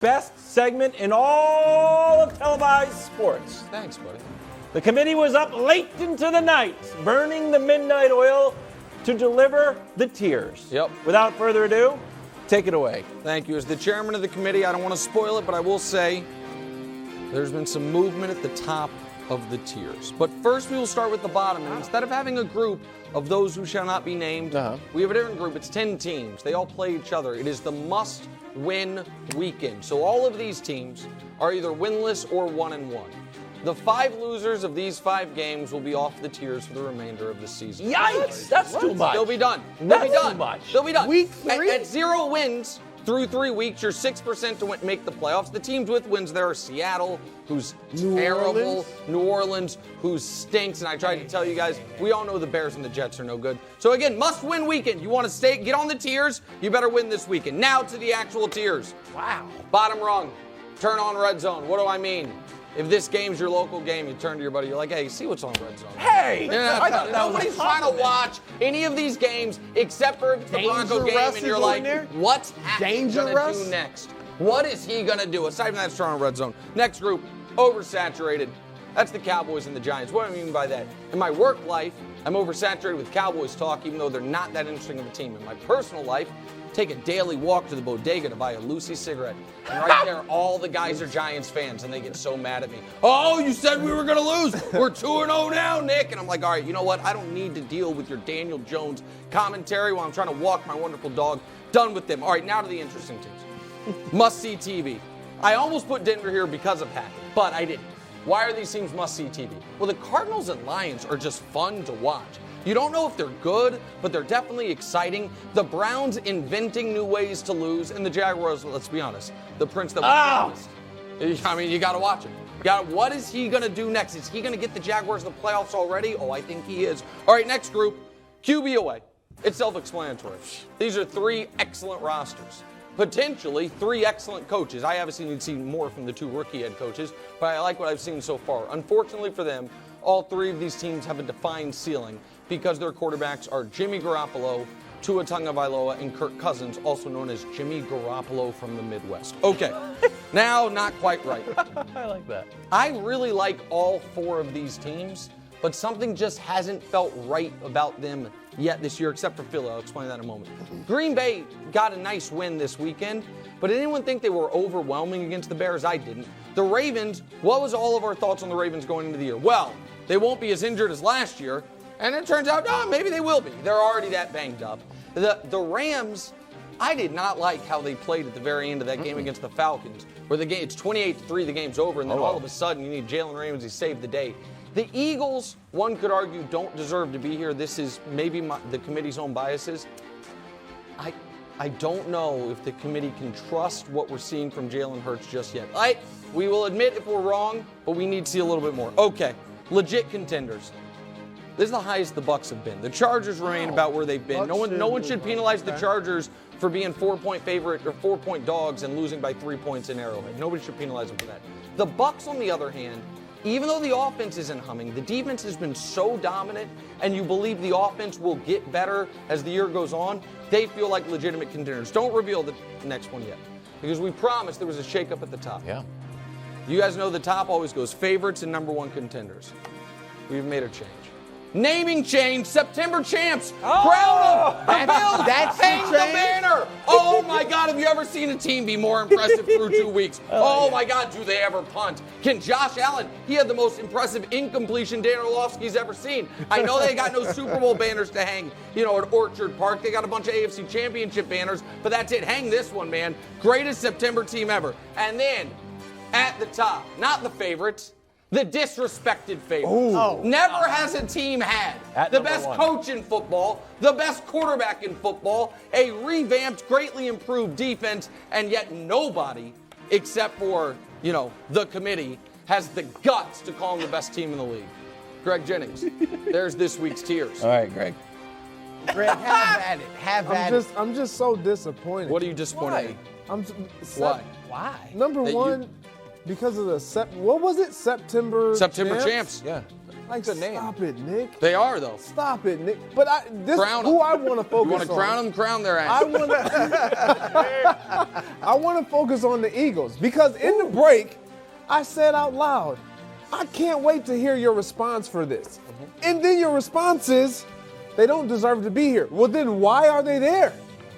Best segment in all of televised sports. Thanks, buddy. The committee was up late into the night, burning the midnight oil to deliver the tears. Yep. Without further ado, take it away. Thank you. As the chairman of the committee, I don't want to spoil it, but I will say there's been some movement at the top of the tiers. But first we will start with the bottom. And instead of having a group of those who shall not be named, we have a different group. It's 10 teams. They all play each other. It is the must-win weekend. So all of these teams are either winless or 1-1. The 5 losers of these 5 games will be off the tiers for the remainder of the season. Yikes! That's too much. They'll be done. That's They'll be done. too much. They'll be done. Week 3? At 0 wins through 3 weeks, you're 6% to make the playoffs. The teams with wins there are Seattle, who's terrible, New Orleans, who stinks, and I tried to tell you guys, we all know the Bears and the Jets are no good. So again, must-win weekend. You want to get on the tiers, you better win this weekend. Now to the actual tiers. Wow. Bottom rung, turn on Red Zone. What do I mean? If this game's your local game, you turn to your buddy, you're like, hey, see what's on Red Zone. Hey! Nobody's trying to watch any of these games except for the Bronco game, and you're like, what's Hackett going to do next? What is he going to do? Aside from that, turn on Red Zone. Next group, oversaturated. That's the Cowboys and the Giants. What do I mean by that? In my work life, I'm oversaturated with Cowboys talk, even though they're not that interesting of a team. In my personal life, take a daily walk to the bodega to buy a Lucy cigarette. And right there, all the guys are Giants fans, and they get so mad at me. Oh, you said we were going to lose. We're 2-0 now, Nick. And I'm like, all right, you know what? I don't need to deal with your Daniel Jones commentary while I'm trying to walk my wonderful dog. Done with them. All right, now to the interesting teams. Must-see TV. I almost put Denver here because of Hackett, but I didn't. Why are these teams must-see TV? Well, the Cardinals and Lions are just fun to watch. You don't know if they're good, but they're definitely exciting. The Browns inventing new ways to lose, and the Jaguars, let's be honest, the prince that was promised. I mean, you got to watch him. What is he going to do next? Is he going to get the Jaguars to the playoffs already? Oh, I think he is. All right, next group, QB away. It's self-explanatory. These are 3 excellent rosters. Potentially 3 excellent coaches. I obviously need to see more from the 2 rookie head coaches, but I like what I've seen so far. Unfortunately for them, all 3 of these teams have a defined ceiling because their quarterbacks are Jimmy Garoppolo, Tua Tagovailoa, and Kirk Cousins, also known as Jimmy Garoppolo from the Midwest. Okay, now not quite right. I like that. I really like all 4 of these teams, but something just hasn't felt right about them yet this year, except for Philly. I'll explain that in a moment. Green Bay got a nice win this weekend, but did anyone think they were overwhelming against the Bears? I didn't. The Ravens, what was all of our thoughts on the Ravens going into the year? Well, they won't be as injured as last year, and it turns out, no, maybe they will be. They're already that banged up. The Rams, I did not like how they played at the very end of that game against the Falcons, where the game, it's 28-3, the game's over, and then all of a sudden you need Jalen Ramsey to save the day. The Eagles, one could argue, don't deserve to be here. This is maybe the committee's own biases. I don't know if the committee can trust what we're seeing from Jalen Hurts just yet. We will admit if we're wrong, but we need to see a little bit more. Okay, legit contenders. This is the highest the Bucs have been. The Chargers remain about where they've been. No one should penalize the Chargers for being 4-point favorite or 4-point dogs and losing by 3 points in Arrowhead. Nobody should penalize them for that. The Bucs, on the other hand, even though the offense isn't humming, the defense has been so dominant, and you believe the offense will get better as the year goes on, they feel like legitimate contenders. Don't reveal the next one yet, because we promised there was a shakeup at the top. Yeah. You guys know the top always goes favorites and number 1 contenders. We've made a change. Naming change, September champs. Crown them. The Bills. Hang the banner. Oh my God, have you ever seen a team be more impressive through 2 weeks? Oh my God, do they ever punt? Can Josh Allen, he had the most impressive incompletion Dan Orlovsky's ever seen. I know they got no Super Bowl banners to hang, at Orchard Park. They got a bunch of AFC Championship banners, but that's it. Hang this one, man. Greatest September team ever. And then, at the top, not the favorites, the disrespected favorite. Never has a team had the best coach in football, the best quarterback in football, a revamped, greatly improved defense, and yet nobody, except for, the committee, has the guts to call them the best team in the league. Greg Jennings, there's this week's tiers. All right, Greg. Greg, have at it. Have at it. I'm just so disappointed. What are you disappointed in? Why? Why? Number one, because of what was it? September champs. Yeah. Like, Good name. stop it, Nick. They are, though. Stop it, Nick. But this Crown who 'em. I want to focus on. You want to crown them, crown their ass. I want to focus on the Eagles because in the break, I said out loud, I can't wait to hear your response for this. And then your response is, they don't deserve to be here. Well, then why are they there?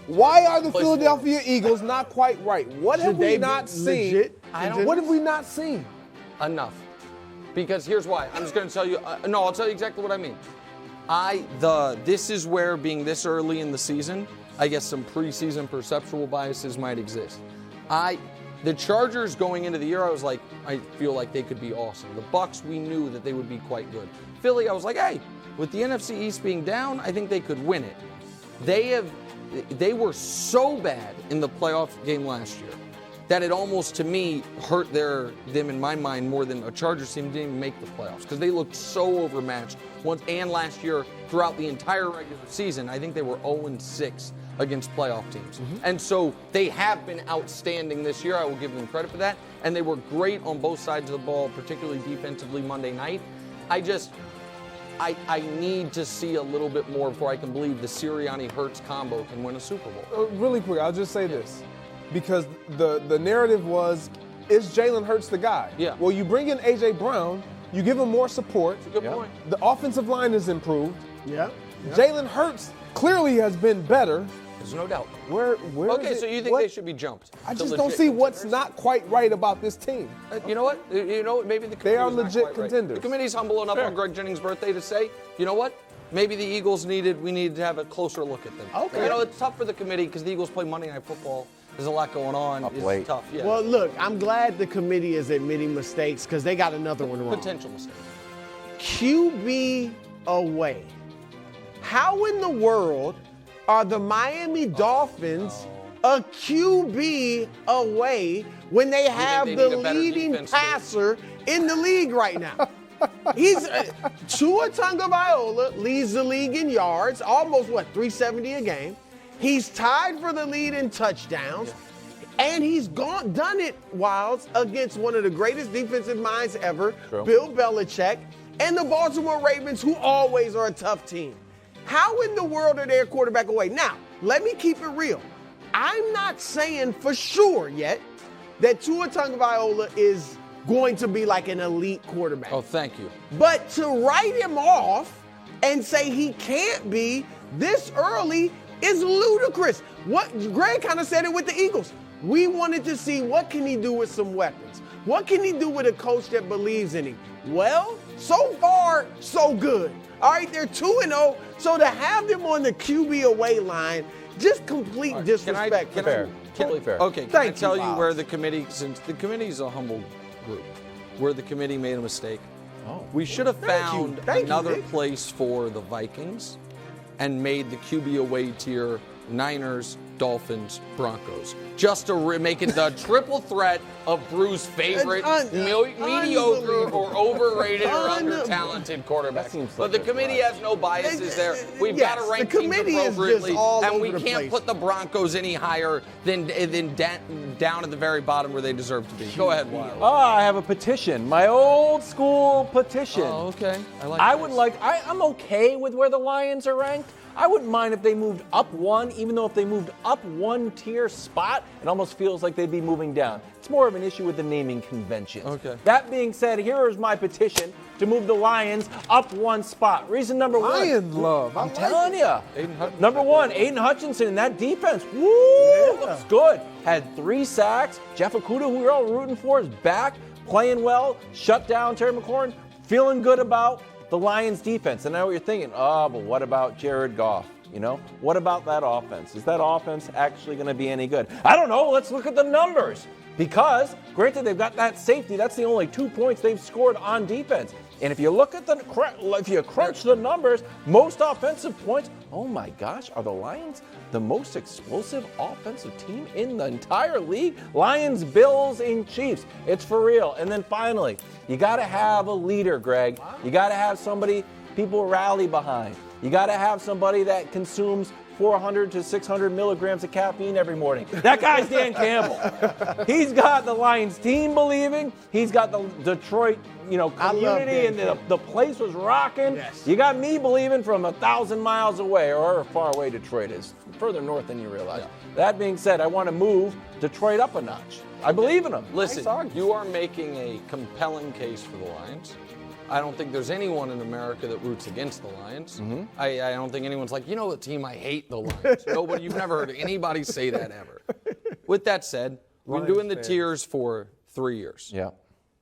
Why are the Philadelphia Eagles not quite right? What have we not seen? What have we not seen? Enough. Because here's why. I'm just going to tell you. I'll tell you exactly what I mean. This is where, being this early in the season, I guess some preseason perceptual biases might exist. The Chargers going into the year, I feel like they could be awesome. The Bucs, we knew that they would be quite good. Philly, I was like, hey, with the NFC East being down, I think they could win it. They were so bad in the playoff game last year that it almost, to me, hurt them in my mind more than a Chargers team didn't even make the playoffs because they looked so overmatched and last year throughout the entire regular season. I think they were 0-6 against playoff teams. And so they have been outstanding this year. I will give them credit for that. And they were great on both sides of the ball, particularly defensively Monday night. I need to see a little bit more before I can believe the Sirianni-Hurts combo can win a Super Bowl. Really quick, I'll just say this. Because the narrative was, is Jalen Hurts the guy? Yeah. Well, you bring in A.J. Brown, you give him more support. That's a good point. The offensive line is improved. Yeah. Jalen Hurts clearly has been better. There's no doubt. Where Okay, so you think they should be jumped? I to just don't legit see what's contenders? not quite right about this team. You know what? Maybe the They are committee was not legit quite right. contenders. The committee's humble enough on Greg Jennings' birthday to say, you know what? Maybe the Eagles we needed to have a closer look at them. Okay. It's tough for the committee because the Eagles play Monday Night Football. There's a lot going on. It's late. tough. Yeah. Well, look, I'm glad the committee is admitting mistakes because they got another one wrong. Potential mistake. QB away. How in the world are the Miami Dolphins a QB away when they have they the need a better leading defense, too? passer in the league right now? He's Tua Tagovailoa leads the league in yards, almost 370 a game. He's tied for the lead in touchdowns, and he's done it, Wildes, against one of the greatest defensive minds ever, Bill Belichick, and the Baltimore Ravens, who always are a tough team. How in the world are they a quarterback away? Now, let me keep it real. I'm not saying for sure yet that Tua Tagovailoa is going to be like an elite quarterback. Oh, thank you. But to write him off and say he can't be this early is ludicrous. What Greg kind of said it with the Eagles. We wanted to see what can he do with some weapons. What can he do with a coach that believes in him? Well, so far, so good. All right, they're 2-0. So to have them on the QB away line, just complete disrespect. Totally fair. Okay, can I Thank tell you, you Wildes. where the committee, since the committee is a humble group, where the committee made a mistake? We should have found Thank you, another Nick. place for the Vikings and made the QB away tier Niners, Dolphins, Broncos. Just to make it the triple threat of Bruce's favorite mediocre or overrated or under-talented quarterback. But the committee has no biases there. We've got to rank the teams committee is just appropriately, all and over we the can't place. put the Broncos any higher than down at the very bottom where they deserve to be. Go ahead, Wild. Oh, I have a petition. My old school petition. Oh, okay. I'm okay with where the Lions are ranked. I wouldn't mind if they moved up one, even though if they moved up one tier spot, it almost feels like they'd be moving down. It's more of an issue with the naming conventions. Okay. That being said, here is my petition to move the Lions up one spot. Reason number one. Lion love. I'm telling you. Hutchinson. Number one, Aiden Hutchinson and that defense. Woo! Looks good. Had 3 sacks. Jeff Okudah, who we're all rooting for, is back, playing well, shut down Terry McLaurin, feeling good about the Lions defense. And now you're thinking, but what about Jared Goff? What about that offense? Is that offense actually going to be any good? I don't know. Let's look at the numbers. Because, granted, they've got that safety. That's the only 2 points they've scored on defense. And if you look at if you crunch the numbers, most offensive points, oh my gosh, are the Lions the most explosive offensive team in the entire league? Lions, Bills, and Chiefs. It's for real. And then finally, you got to have a leader, Greg. You got to have somebody people rally behind. You got to have somebody that consumes 400 to 600 milligrams of caffeine every morning. That guy's Dan Campbell. He's got the Lions team believing. He's got the Detroit, community, and the place was rocking. Yes. You got me believing from 1,000 miles away, or how far away Detroit is, further north than you realize. Yeah. That being said, I want to move Detroit up a notch. I believe in them. Listen, you are making a compelling case for the Lions. I don't think there's anyone in America that roots against the Lions. Mm-hmm. I don't think anyone's like, the team, I hate the Lions. Nobody, you've never heard anybody say that ever. With that said, we've been doing the tiers for 3 years. Yeah.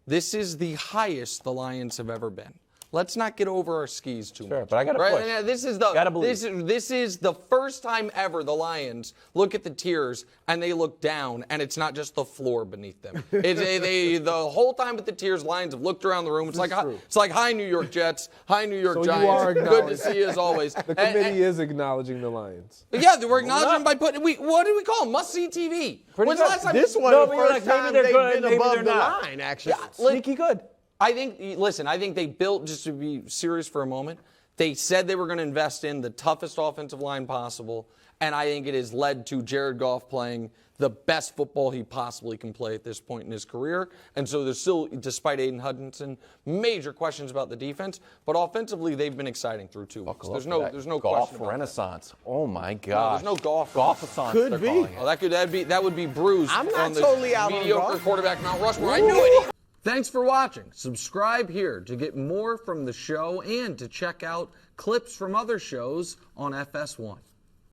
This is the highest the Lions have ever been. Let's not get over our skis too much. But I got to push. Now, this is the first time ever the Lions look at the tiers and they look down, and it's not just the floor beneath them. The whole time at the tiers, Lions have looked around the room. It's like hi New York Jets, hi New York Giants. You are good to see you as always. The committee is acknowledging the Lions. Yeah, we're acknowledging them by putting what do we call them? Must see TV. When's the last time? This one, the first time they've been above the line, actually. Yeah, sneaky good. I think they built, just to be serious for a moment, they said they were going to invest in the toughest offensive line possible, and I think it has led to Jared Goff playing the best football he possibly can play at this point in his career. And so there's still, despite Aiden Hutchinson, major questions about the defense, but offensively they've been exciting through 2 weeks. There's no Goff question. renaissance. Oh my God. No, there's no Goff. Golf-a-thon. Could be. Oh, that would be bruised. I'm not on the totally out on mediocre Goff. quarterback Mount Rushmore. I knew it. Thanks for watching. Subscribe here to get more from the show and to check out clips from other shows on FS1.